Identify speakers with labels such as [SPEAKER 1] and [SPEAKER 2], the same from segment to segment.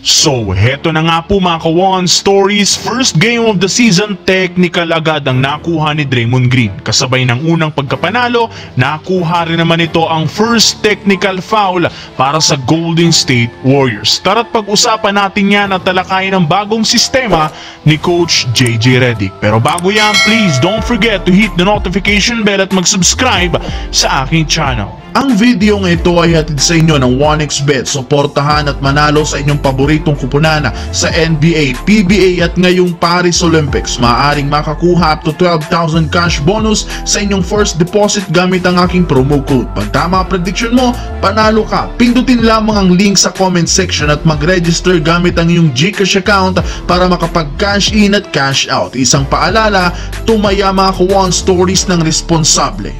[SPEAKER 1] So, heto na nga po mga ka-One Stories, first game of the season, technical agad ang nakuha ni Draymond Green. Kasabay ng unang pagkapanalo, nakuha rin naman ito ang first technical foul para sa Golden State Warriors. Tara't pag-usapan natin yan at talakayin ang bagong sistema ni Coach JJ Redick. Pero bago yan, please don't forget to hit the notification bell at mag-subscribe sa aking channel.
[SPEAKER 2] Ang videong ito ay hatid sa inyo ng 1xBet. Suportahan at manalo sa inyong paboritong kupunan sa NBA, PBA at ngayong Paris Olympics. Maaaring makakuha up to 12,000 cash bonus sa inyong first deposit gamit ang aking promo code. Pag tama prediction mo, panalo ka. Pindutin lamang ang link sa comment section at mag-register gamit ang iyong GCash account para makapag-cash in at cash out. Isang paalala, tumaya mga ka-One Stories ng responsable.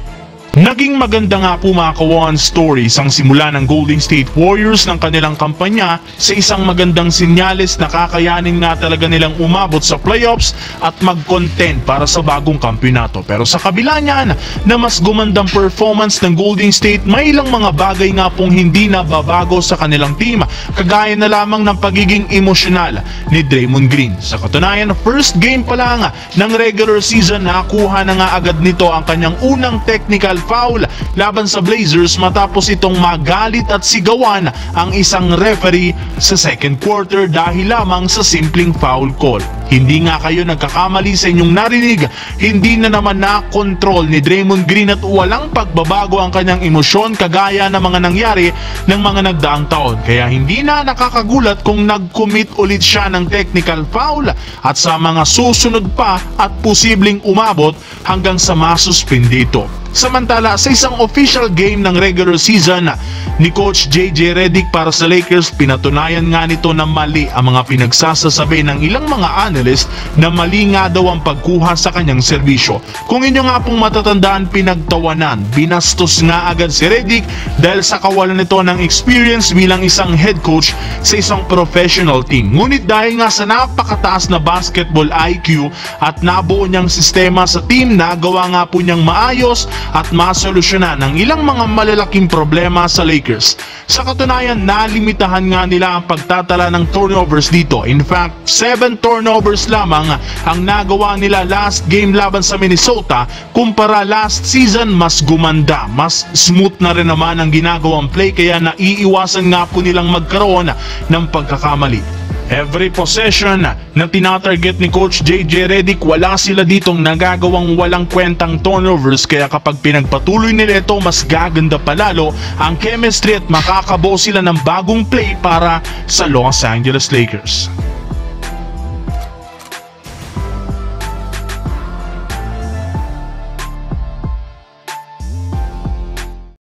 [SPEAKER 1] Naging maganda nga po mga ka-One Stories ang simula ng Golden State Warriors ng kanilang kampanya sa isang magandang sinyales na kakayanin nga talaga nilang umabot sa playoffs at mag-contend para sa bagong kampyonato. Pero sa kabila niyan na mas gumandang performance ng Golden State, may ilang mga bagay nga pong hindi nababago sa kanilang team, kagaya na lamang ng pagiging emosyonal ni Draymond Green. Sa katunayan, first game pa lang ng regular season, nakuha na nga agad nito ang kanyang unang technical foul laban sa Blazers matapos itong magalit at sigawan ang isang referee sa second quarter dahil lamang sa simpleng foul call. Hindi nga kayo nagkakamali sa inyong narinig, hindi na naman na-control ni Draymond Green at walang pagbabago ang kanyang emosyon kagaya ng mga nangyari ng mga nagdaang taon. Kaya hindi na nakakagulat kung nag-commit ulit siya ng technical foul at sa mga susunod pa at posibleng umabot hanggang sa masuspindi ito. Samantala, sa isang official game ng regular season ni Coach JJ Redick para sa Lakers, pinatunayan nga nito na mali ang mga pinagsasasabi ng ilang mga analyst na mali nga daw ang pagkuha sa kanyang serbisyo. Kung inyo nga pong matatandaan, pinagtawanan, binastos nga agad si Redick dahil sa kawalan nito ng experience bilang isang head coach sa isang professional team. Ngunit dahil nga sa napakataas na basketball IQ at nabuo niyang sistema sa team, nagawa nga po niyang maayos at masolusyonan ng ilang mga malalaking problema sa Lakers. Sa katunayan, nalimitahan nga nila ang pagtatala ng turnovers dito. In fact, 7 turnovers lamang ang nagawa nila last game laban sa Minnesota. Kumpara last season, mas gumanda, mas smooth na rin naman ang ginagawang play, kaya naiiwasan nga po nilang magkaroon ng pagkakamali. Every possession na tinatarget ni Coach JJ Redick, wala sila ditong nagagawang walang kwentang turnovers, kaya kapag pinagpatuloy nila ito, mas gaganda palalo ang chemistry at makakabuo sila ng bagong play para sa Los Angeles Lakers.